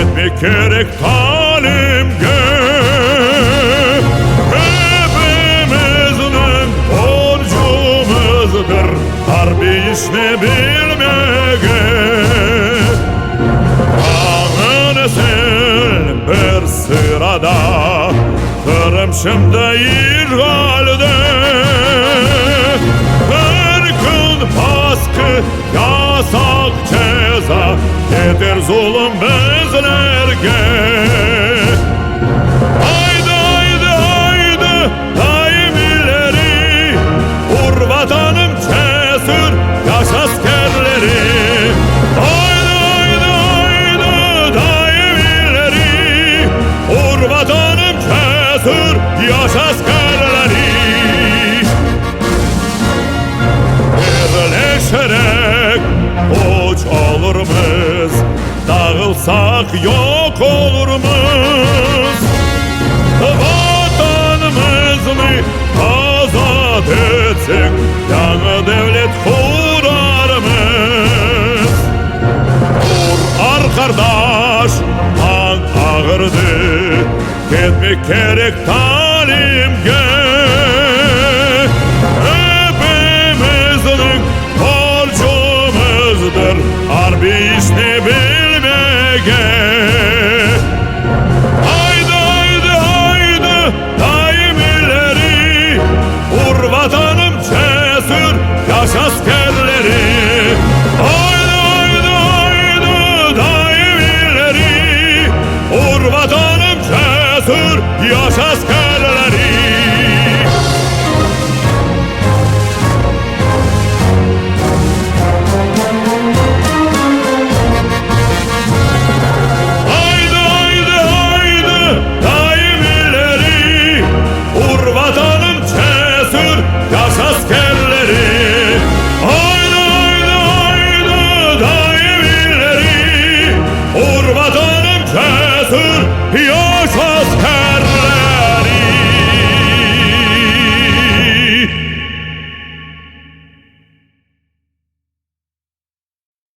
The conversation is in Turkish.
etmek gerek talimge. Hepimizin borcumuzdur harbi işini bilmege. Ağın sil bir sırada kırım şimdi işgalde. Her gün baskı yasak ceza yeter zulüm bizlerge. Haydi haydi haydi daim ileri, vur vatanım cesur yaş askerleri. Haydi haydi haydi daim ileri, vur vatanım cesur yaş askerleri. Birleşerek uç olurmuz, dağılsak yok olurmuz. Vatanımızı azat etsek yanı devlet kurarımız. Vur kardeş an ağırdı, gitmek gerek talimge. Hepimizin borcumuzdur harbi işini bilmege. Haydi haydi haydi daim ileri, vur vatanım cesur yaş askerleri. Haydi haydi haydi daim ileri, vur vatanım cesur yaş askerleri. Vatanım cesur